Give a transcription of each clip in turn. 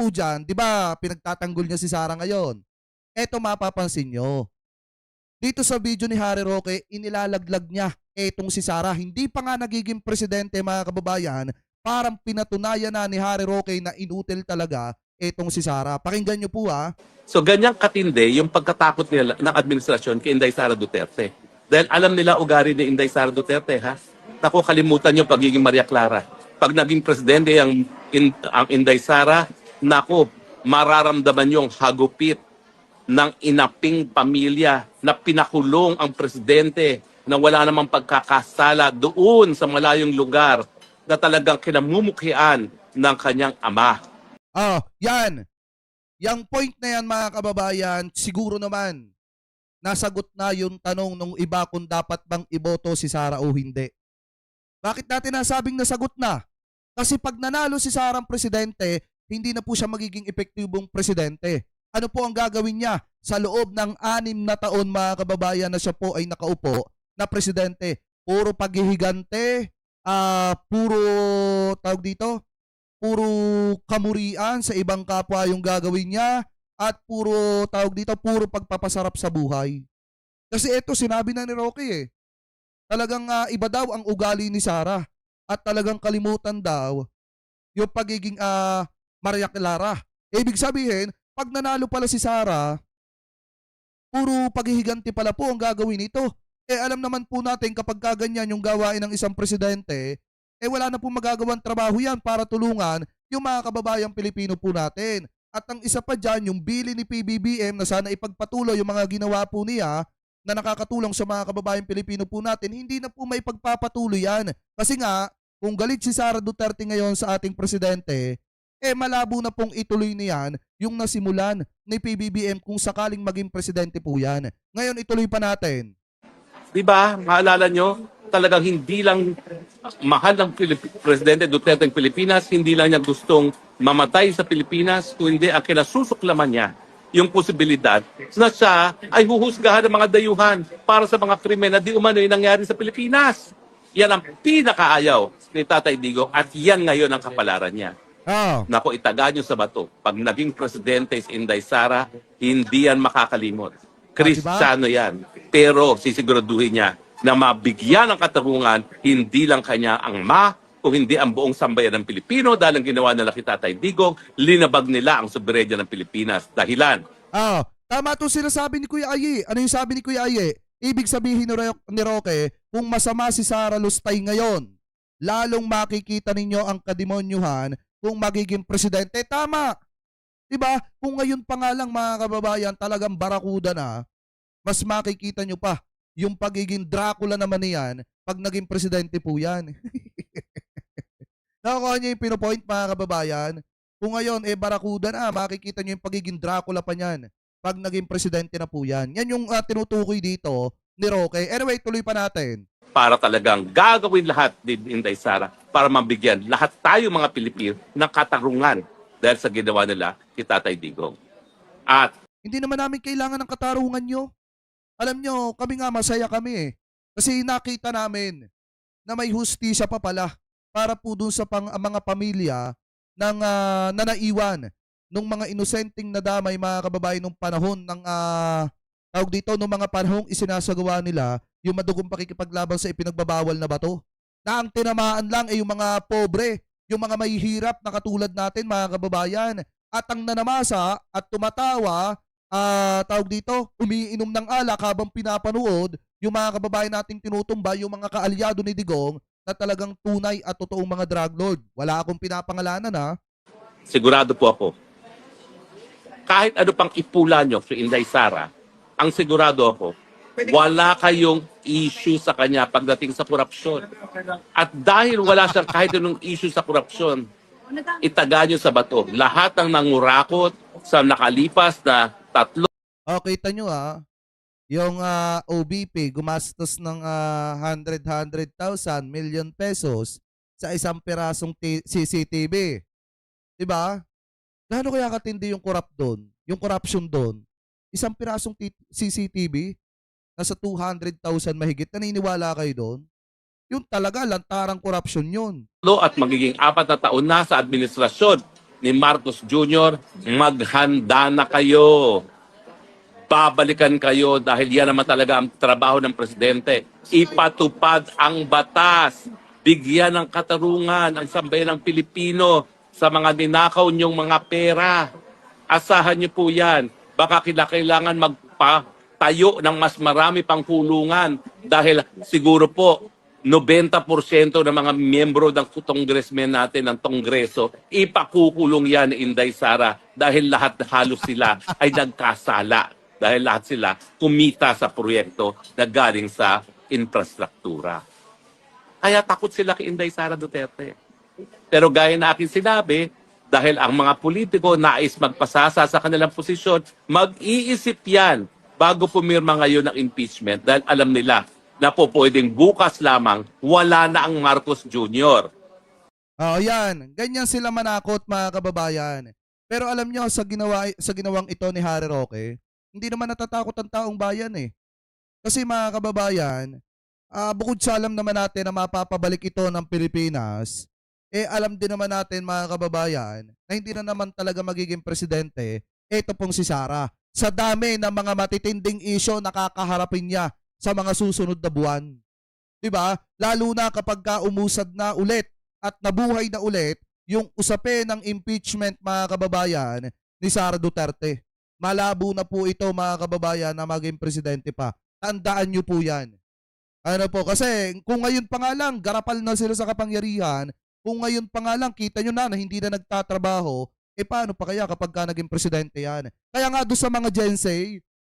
po dyan, di ba pinagtatanggol niya si Sara ngayon? Eto mapapansin nyo. Dito sa video ni Harry Roque, inilalaglag niya etong si Sara. Hindi pa nga nagiging presidente mga kababayan, parang pinatunayan na ni Harry Roque na inutil talaga etong si Sara. Pakinggan nyo po ha. So ganyang katindi yung pagkatakot nila ng administrasyon kay Inday Sara Duterte. Dahil alam nila ugali ni Inday Sara Duterte, ha? Naku, kalimutan yung pagiging Maria Clara. Pag naging presidente ang Inday Sara, naku, mararamdaman yung hagupit ng inaping pamilya na pinakulong ang presidente na wala namang pagkakasala doon sa malayong lugar na talagang kinamumukhian ng kanyang ama. Yan. Yang point na yan mga kababayan, siguro naman nasagot na yung tanong nung iba kung dapat bang iboto si Sara o hindi. Bakit natin nasabing nasagot na? Kasi pag nanalo si Sara ang presidente, hindi na po siya magiging epektibong presidente. Ano po ang gagawin niya sa loob ng 6 na taon mga kababayan na siya po ay nakaupo na presidente? Puro paghihigante, puro tawag dito, puro kamurian sa ibang kapwa yung gagawin niya at puro tawag dito, puro pagpapasarap sa buhay. Kasi ito sinabi na ni Roque talagang iba daw ang ugali ni Sara at talagang kalimutan daw yung pagiging Maria Clara. Ibig sabihin, pag nanalo pala si Sara, puro paghihiganti pala po ang gagawin nito. Alam naman po natin kapag kaganyan yung gawain ng isang presidente, wala na po magagawang trabaho yan para tulungan yung mga kababayang Pilipino po natin. At ang isa pa dyan, yung bili ni PBBM na sana ipagpatuloy yung mga ginawa po niya na nakakatulong sa mga kababayang Pilipino po natin, hindi na po may pagpapatuloy yan. Kasi nga, kung galit si Sara Duterte ngayon sa ating presidente, malabo na pong ituloy niyan yung nasimulan ni PBBM kung sakaling maging presidente po yan. Ngayon, ituloy pa natin. Diba, maalala nyo, talagang hindi lang mahal ng Presidente Duterte ng Pilipinas, hindi lang niya gustong mamatay sa Pilipinas, kundi ang kinasusuklaman niya yung posibilidad na siya ay huhusgahan ng mga dayuhan para sa mga krimen na di umano yung nangyari sa Pilipinas. Yan ang pinakaayaw ni Tatay Digong at yan ngayon ang kapalaran niya. Nako, itaga nyo sa bato. Pag naging presidente si Inday Sara, hindi yan makakalimot. Kristiyano yan. Pero sisiguraduhin niya na mabigyan ng katarungan, hindi lang kanya ang kung hindi ang buong sambayan ng Pilipino dahil ang ginawa nila kay Tatay Digong, linabag nila ang soberenya ng Pilipinas. Dahilan. Tama itong sinasabi ni Kuya Aye. Ano yung sabi ni Kuya Aye? Ibig sabihin ni Roque, kung masama si Sara Lustay ngayon, lalong makikita ninyo ang kademonyuhan kung magiging presidente. Tama. Diba? Kung ngayon pa nga lang mga kababayan, talagang barakuda na, mas makikita nyo pa yung pagiging Dracula naman niyan pag naging presidente po yan. Nakukuha nyo yung pinopoint mga kababayan? Kung ngayon, barakuda na, makikita nyo yung pagiging Dracula pa niyan pag naging presidente na po yan. Yan yung tinutukoy dito ni Roque. Anyway, tuloy pa natin. Para talagang gagawin lahat ni Inday Sara para mabigyan lahat tayo mga Pilipino ng katarungan dahil sa ginawa nila kay Tatay Digong. At hindi naman namin kailangan ng katarungan nyo. Alam nyo, kami nga masaya kami Kasi nakita namin na may hustisya pa pala para po dun sa mga pamilya ng nanaiwan nung mga inosenteng nadamay mga kababayan nung panahon ng tawag dito, nung mga panahong isinasagawa nila yung madugong pakikipaglaban sa ipinagbabawal na bato. Na ang tinamaan lang ay yung mga pobre, yung mga mahihirap na katulad natin mga kababayan. At ang nanamasa at tumatawa, tawag dito, umiinom ng alak habang pinapanood yung mga kababayan nating tinutumba, yung mga kaalyado ni Digong na talagang tunay at totoong mga drug lord. Wala akong pinapangalanan sigurado po ako, kahit ano pang ipula nyo sa Inday Sara, ang sigurado ako, wala kayong issue sa kanya pagdating sa korupsyon. At dahil wala siyang kahit anong issue sa korupsyon, itaga nyo sa bato. Lahat ng nangurakot sa nakalipas na 3. Kita nyo yung OBP gumastos ng 100,000 million pesos sa isang pirasong CCTV. Diba? Gaano kaya katindi yung yung corruption doon? Isang pirasong CCTV, nasa 200,000 mahigit. Naniniwala kayo doon? Yung talaga, lantarang corruption yun. At magiging 4 na taon na sa administrasyon ni Marcos Jr., maghanda na kayo. Babalikan kayo dahil yan naman talaga ang trabaho ng presidente. Ipatupad ang batas. Bigyan ng katarungan ang sambayan ng Pilipino sa mga ninakaw niyong mga pera. Asahan niyo po yan. Baka kailangan magpatayo ng mas marami pang kulungan dahil siguro po 90% ng mga miyembro ng congressmen natin ng Kongreso, ipakukulong yan ni Inday Sara dahil lahat halos sila ay nagkasala. Dahil lahat sila kumita sa proyekto na galing sa infrastruktura. Kaya takot sila kay Inday Sara Duterte. Pero gaya na akin sinabi, dahil ang mga politiko nais magpasasa sa kanilang posisyon, mag-iisip yan bago pumirma ngayon ng impeachment dahil alam nila na po pwedeng bukas lamang wala na ang Marcos Jr. Yan. Ganyan sila manakot, mga kababayan. Pero alam nyo, sa ginawang ito ni Harry Roque, hindi naman natatakot ang taong bayan eh. Kasi mga kababayan, bukod sa alam naman natin na mapapabalik ito ng Pilipinas, alam din naman natin mga kababayan na hindi na naman talaga magiging presidente ito pong si Sara. Sa dami ng mga matitinding isyo na kakaharapin niya sa mga susunod na buwan. 'Di ba? Lalo na kapag umusad na ulit at nabuhay na ulit yung usapin ng impeachment, mga kababayan, ni Sara Duterte. Malabo na po ito, mga kababayan, na maging presidente pa. Tandaan nyo po yan. Ano po, kasi kung ngayon pa nga lang, garapal na sila sa kapangyarihan, kung ngayon pa nga lang, kita nyo na hindi na nagtatrabaho, paano pa kaya kapag ka naging presidente yan? Kaya nga doon sa mga Gen Z,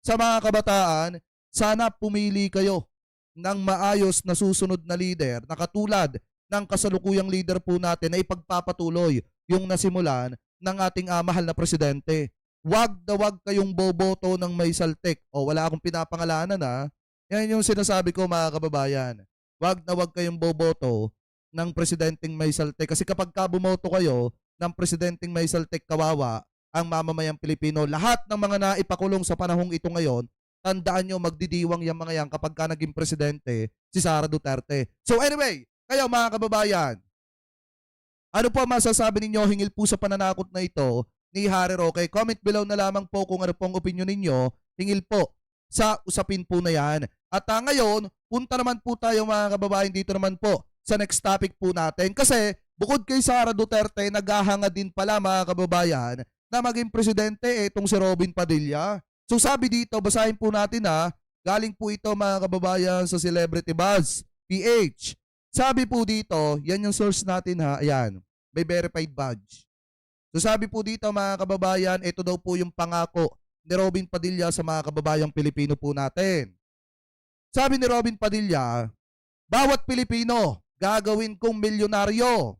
sa mga kabataan, sana pumili kayo ng maayos na susunod na leader na katulad ng kasalukuyang leader po natin na ipagpapatuloy yung nasimulan ng ating mahal na presidente. Wag kayong boboto ng may saltik. O wala akong pinapangalanan ha. Yan yung sinasabi ko, mga kababayan. Wag kayong boboto ng presidenteng may saltik. Kasi kapag bumoto kayo ng presidenteng may saltik, kawawa ang mamamayang Pilipino. Lahat ng mga naipakulong sa panahong ito ngayon, tandaan nyo, magdidiwang yung mga yan kapag ka naging presidente si Sara Duterte. So anyway, kayo mga kababayan, ano po masasabi ninyo hingil po sa pananakot na ito ni Harry Roque? Comment below na lamang po kung ano pong opinion ninyo hingil po sa usapin po na yan. At ngayon, punta naman po tayo, mga kababayan, dito naman po sa next topic po natin. Kasi bukod kay Sara Duterte, naghahanga din pala, mga kababayan, na maging presidente itong si Robin Padilla. So sabi dito, basahin po natin galing po ito, mga kababayan, sa Celebrity Buzz PH. Sabi po dito, yan yung source natin ayan, may verified badge. So sabi po dito, mga kababayan, ito daw po yung pangako ni Robin Padilla sa mga kababayang Pilipino po natin. Sabi ni Robin Padilla, bawat Pilipino gagawin kong milyonaryo.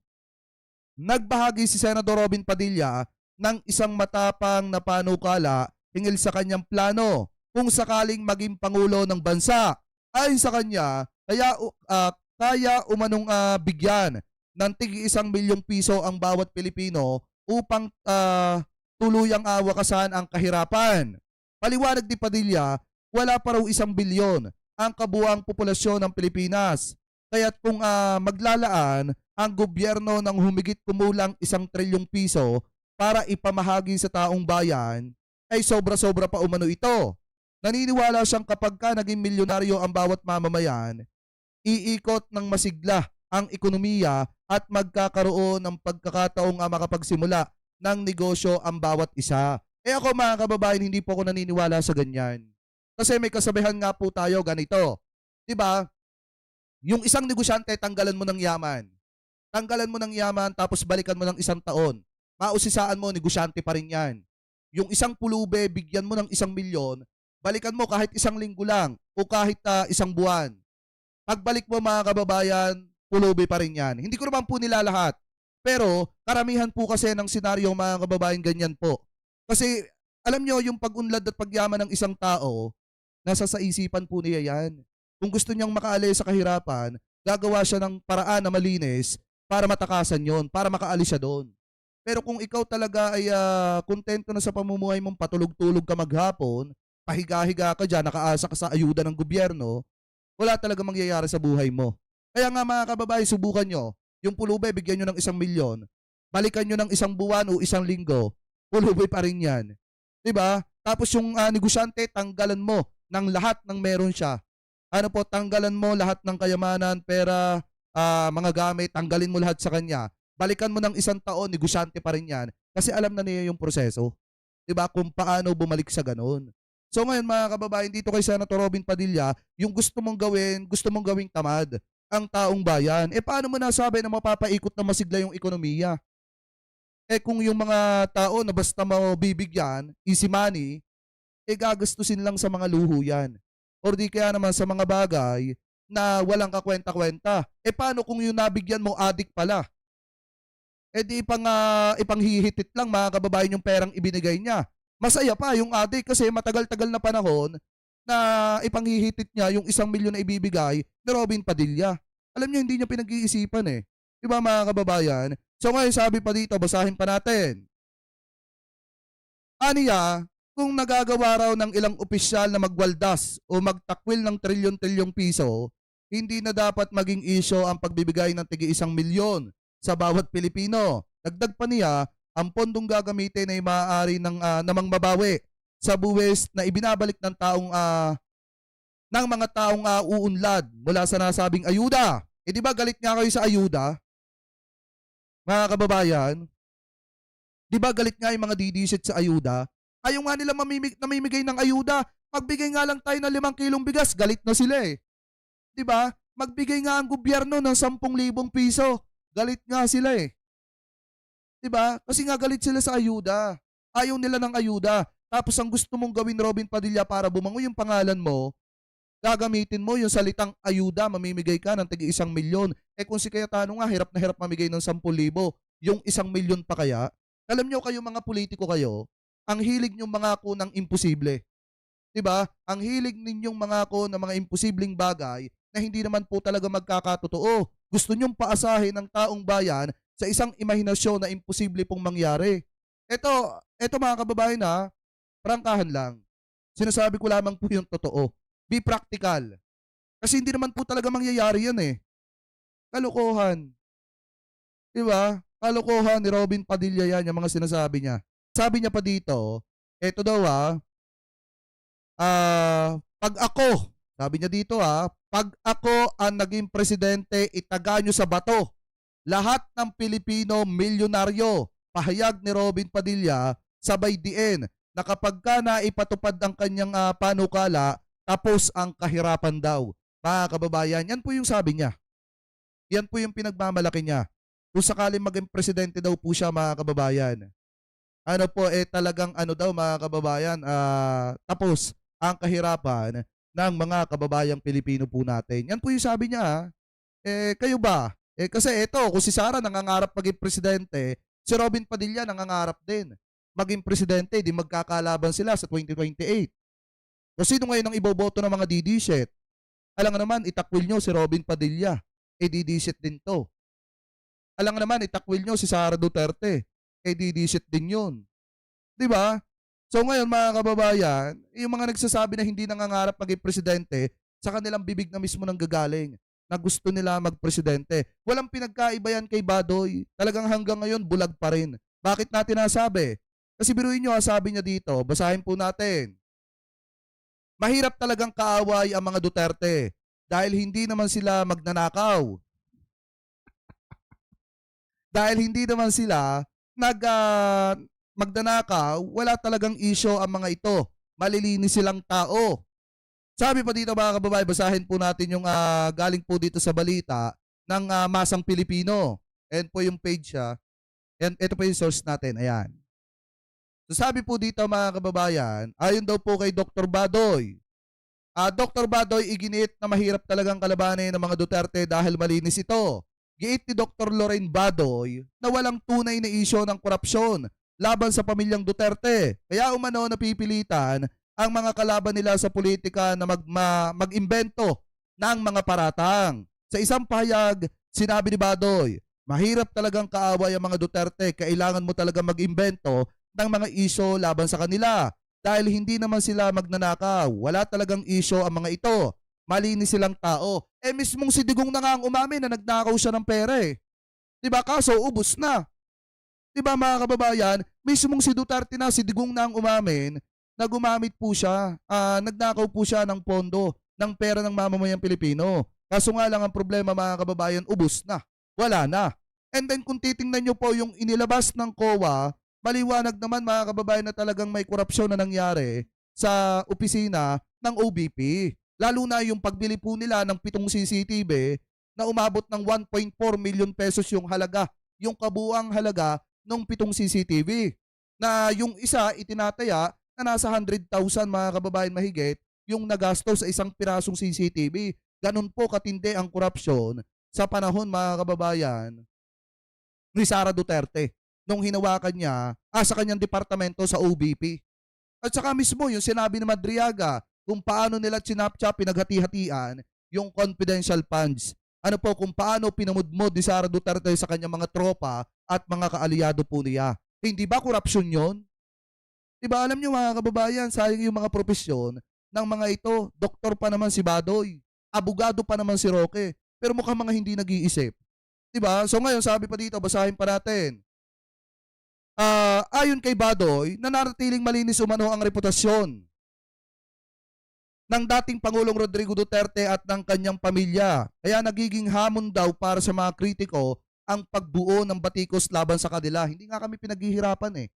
Nagbahagi si Senador Robin Padilla ng isang matapang na panukala hinggil sa kanyang plano kung sakaling maging pangulo ng bansa. Ayon sa kanya, kaya umanong bigyan ng tig-1 milyong piso ang bawat Pilipino upang tuluyang wakasan ang kahirapan. Paliwanag ni Padilla, wala pa raw 1 bilyon ang kabuuang populasyon ng Pilipinas. Kaya't kung maglalaan ang gobyerno ng humigit kumulang 1 trilyong piso para ipamahagi sa taong bayan, ay sobra-sobra pa umano ito. Naniniwala siyang kapag naging milyonaryo ang bawat mamamayan, iikot ng masigla ang ekonomiya at magkakaroon ng pagkakataong makapagsimula ng negosyo ang bawat isa. Ako, mga kababayan, hindi po ako naniniwala sa ganyan. Kasi may kasabihan nga po tayo ganito. 'Di ba? Yung isang negosyante, tanggalan mo ng yaman. Tanggalan mo ng yaman tapos balikan mo ng 1 taon. Mausisaan mo, negosyante pa rin yan. Yung isang pulube, bigyan mo ng 1 milyon, balikan mo kahit 1 linggo lang o kahit 1 buwan. Pagbalik mo, mga kababayan, pulubi pa rin yan. Hindi ko naman po nilalahat. Pero karamihan po kasi ng senaryo, mga kababayan, ganyan po. Kasi alam nyo, yung pag-unlad at pagyaman ng isang tao, nasa sa isipan po niya yan. Kung gusto niyang makaalis sa kahirapan, gagawa siya ng paraan na malinis para matakasan yon, para makaalis siya doon. Pero kung ikaw talaga ay kontento na sa pamumuhay mong patulog-tulog ka maghapon, pahiga-higa ka dyan, nakaasa ka sa ayuda ng gobyerno, wala talaga mangyayari sa buhay mo. Kaya nga, mga kababayan, subukan nyo. Yung pulube, bigyan nyo ng 1 milyon. balikan nyo ng isang buwan o isang linggo, pulubi pa rin yan. 'Di ba? Tapos yung negosyante, tanggalan mo ng lahat ng meron siya. Ano po, tanggalan mo lahat ng kayamanan, pera, mga gamit, tanggalin mo lahat sa kanya. Balikan mo ng isang taon, negosyante pa rin yan. Kasi alam na niya yung proseso. 'Di ba? Kung paano bumalik sa ganun. So ngayon mga kababayan, dito kay Senator Robin Padilla, yung gusto mong gawing tamad ang taong bayan. Eh paano mo nasabi na mapapaikot na masigla yung ekonomiya? Eh kung yung mga tao na basta mabibigyan, easy money, eh gagastusin lang sa mga luho yan. Or di kaya naman sa mga bagay na walang kakwenta-kwenta. Eh paano kung yung nabigyan mo adik pala? Eh di ipanghihitit lang mga kababayan yung perang ibinigay niya. Masaya pa yung adik kasi matagal-tagal na panahon na ipanghihitit niya yung 1 milyon na ibibigay ni Robin Padilla. Alam niyo, hindi niya pinag-iisipan eh. Di ba mga kababayan? So ngayon sabi pa dito, basahin pa natin. Aniya, kung nagagawa raw ng ilang opisyal na magwaldas o magtakwil ng trilyon-trilyong piso, hindi na dapat maging isyo ang pagbibigay ng tigi 1 milyon sa bawat Pilipino. Dagdag pa niya, ang pondong gagamitin ay maaari namang mabawi sa buwis na ibinabalik ng mga taong uunlad mula sa nasabing ayuda. Eh di ba galit nga kayo sa ayuda? Mga kababayan, di ba galit nga yung mga didisit sa ayuda? Ayaw nga nila namimigay ng ayuda. Magbigay nga lang tayo ng 5 kilong bigas, galit na sila eh. Di ba? Magbigay nga ang gobyerno ng 10,000 piso, galit nga sila eh. Di ba? Kasi nga galit sila sa ayuda. Ayaw nila ng ayuda. Tapos ang gusto mong gawin, Robin Padilla, para bumango yung pangalan mo, gagamitin mo yung salitang ayuda, mamimigay ka ng tigi 1 milyon. Eh kung si Cayetano nga, hirap na hirap mamigay ng 10,000, yung 1 milyon pa kaya? Alam nyo kayo mga politiko kayo, ang hilig nyong mangako ng imposible. Diba? Ang hilig ninyong mangako ng mga imposibleng bagay na hindi naman po talaga magkakatotoo. Gusto nyong paasahin ng taong bayan sa isang imahinasyon na imposible pong mangyari. Ito mga kababayan ha, prangkahan lang. Sinasabi ko lamang po yung totoo. Be practical. Kasi hindi naman po talaga mangyayari yan eh. Kalokohan. Diba? Kalokohan ni Robin Padilla yan, yung mga sinasabi niya. Sabi niya pa dito, eto daw pag ako, sabi niya dito pag ako ang naging presidente, itaga nyo sa bato. Lahat ng Pilipino milyonaryo. Pahayag ni Robin Padilla, sabay diin na kapag ka naipatupad ang kanyang panukala, tapos ang kahirapan daw. Mga kababayan, yan po yung sabi niya. Yan po yung pinagmamalaki niya. Kung sakaling maging presidente daw po siya mga kababayan. Ano po, talagang daw mga kababayan, tapos ang kahirapan ng mga kababayang Pilipino po natin. Yan po yung sabi niya. Kayo ba? Kasi kung si Sara nangangarap maging presidente, si Robin Padilla nangangarap din maging presidente, di magkakalaban sila sa 2028. O sino ngayon ang iboboto ng mga didisit? Alam nga naman, itakwil nyo si Robin Padilla. Didisit din to. Alam nga naman, itakwil nyo si Sara Duterte. Didisit din yun. Di ba? So ngayon mga kababayan, yung mga nagsasabi na hindi nangangarap maging presidente, sa kanilang bibig na mismo nang gagaling na gusto nila magpresidente. Walang pinagkaiba yan kay Badoy. Talagang hanggang ngayon, bulag pa rin. Bakit natin nasabi? Kasi biruin nyo, sabi niya dito, basahin po natin. Mahirap talagang kaaway ang mga Duterte dahil hindi naman sila magnanakaw. Dahil hindi naman sila magnanakaw, wala talagang isyo ang mga ito. Malilinis silang tao. Sabi pa dito mga kababayan, basahin po natin yung galing po dito sa balita ng Masang Pilipino. Ayan po yung page siya. Ito po yung source natin. Ayan. So sabi po dito mga kababayan, ayon daw po kay Dr. Badoy. Dr. Badoy, iginiit na mahirap talagang kalabanin ng mga Duterte dahil malinis ito. Giit ni Dr. Lorraine Badoy na walang tunay na isyo ng korupsyon laban sa pamilyang Duterte. Kaya umano napipilitan ang mga kalaban nila sa politika na mag-imbento ng mga paratang. Sa isang pahayag, sinabi ni Badoy, mahirap talagang kaaway ang mga Duterte, kailangan mo talaga mag-imbento ng mga isyo laban sa kanila dahil hindi naman sila magnanakaw. Wala talagang isyo ang mga ito. Malinis silang tao. Mismong si Digong na nga ang umamin na nagnakaw siya ng pera eh. Diba? Kaso ubos na. 'Di ba mga kababayan, mismong si Duterte na, si Digong na ang umamin na gumamit po siya, nagnakaw po siya ng pondo, ng pera ng mamamayang Pilipino. Kaso nga lang ang problema mga kababayan, ubos na, wala na. And then kung titingnan nyo po yung inilabas ng COA, maliwanag naman mga kababayan na talagang may korupsyon na nangyari sa opisina ng OBP. Lalo na yung pagbili po nila ng 7 CCTV na umabot ng 1.4 million pesos yung halaga, yung kabuang halaga ng 7 CCTV. Na yung isa itinataya na nasa 100,000 mga kababayan mahigit yung nagastos sa isang pirasong CCTV. Ganun po katindi ang korupsyon sa panahon mga kababayan ni Sara Duterte nung hinawakan niya sa kanyang departamento sa OBP. At saka mismo yung sinabi ni Madriaga kung paano nila chinapcha pinaghati-hatian yung confidential funds. Ano po kung paano pinamudmod ni Sara Duterte sa kanyang mga tropa at mga kaalyado po niya. Hindi ba korupsyon yon? Diba alam nyo mga kababayan, sayang yung mga propesyon ng mga ito. Doktor pa naman si Badoy, abogado pa naman si Roque, pero mukhang mga hindi nag-iisip. Diba? So ngayon sabi pa dito, basahin pa natin. Ayon kay Badoy, nananatiling malinis umano ang reputasyon ng dating Pangulong Rodrigo Duterte at ng kanyang pamilya. Kaya nagiging hamon daw para sa mga kritiko ang pagbuo ng batikos laban sa kanila. Hindi nga kami pinaghihirapan eh.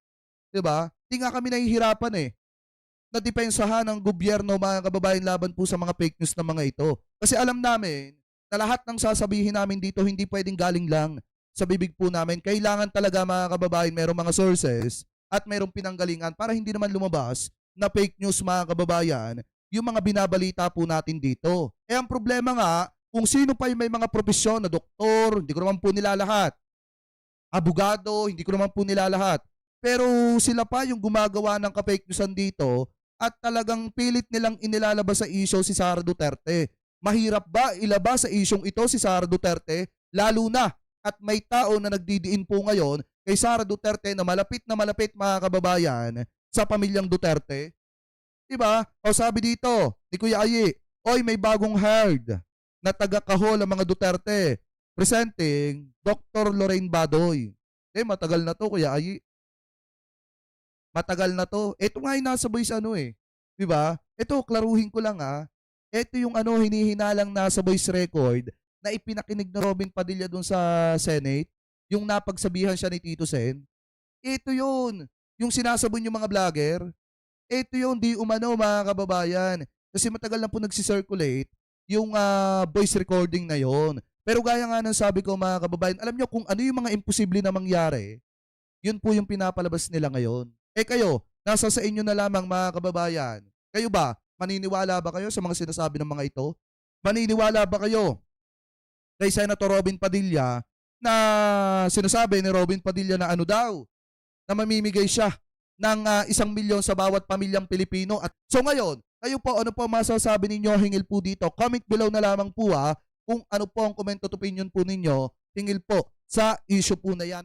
'Di ba? Hindi nga kami nahihirapan eh na depensahan ng gobyerno mga kababayan laban po sa mga fake news na mga ito. Kasi alam namin na lahat ng sasabihin namin dito hindi pwedeng galing lang sa bibig po namin. Kailangan talaga mga kababayan merong mga sources at merong pinanggalingan para hindi naman lumabas na fake news mga kababayan yung mga binabalita po natin dito. Eh ang problema nga, kung sino pa yung may mga propesyon na doktor, hindi ko naman po nila lahat. Abogado, hindi ko naman po nila lahat. Pero sila pa yung gumagawa ng ka-fake newsan dito at talagang pilit nilang inilalabas sa issue si Sara Duterte. Mahirap ba ilabas sa isyong ito si Sara Duterte? Lalo na at may tao na nagdidiin po ngayon kay Sara Duterte na malapit mga kababayan sa pamilyang Duterte. Diba? O sabi dito ni Kuya Ayi, oy may bagong hired na taga-kahol ang mga Duterte. Presenting Dr. Lorraine Badoy. Matagal na to Kuya Ayi. Matagal na to. Ito nga yung nasa voice eh. Diba? Ito, klaruhin ko lang Ito yung hinihinalang nasa voice record na ipinakinig na Robin Padilla dun sa Senate. Yung napagsabihan siya ni Tito Sen. Ito yun. Yung sinasabon yung mga vlogger. Ito yung di umano mga kababayan. Kasi matagal na po nagsisirculate yung voice recording na yon. Pero gaya nga ng sabi ko mga kababayan, alam nyo kung ano yung mga imposible na mangyari, yun po yung pinapalabas nila ngayon. Kayo, nasa sa inyo na lamang mga kababayan. Kayo ba, maniniwala ba kayo sa mga sinasabi ng mga ito? Maniniwala ba kayo kay Senator Robin Padilla na sinasabi ni Robin Padilla na na mamimigay siya ng 1 milyon sa bawat pamilyang Pilipino. At so ngayon, kayo po, ano po masasabi ninyo hingil po dito? Comment below na lamang po kung ano po ang comment at opinion po ninyo hingil po sa issue po na yan.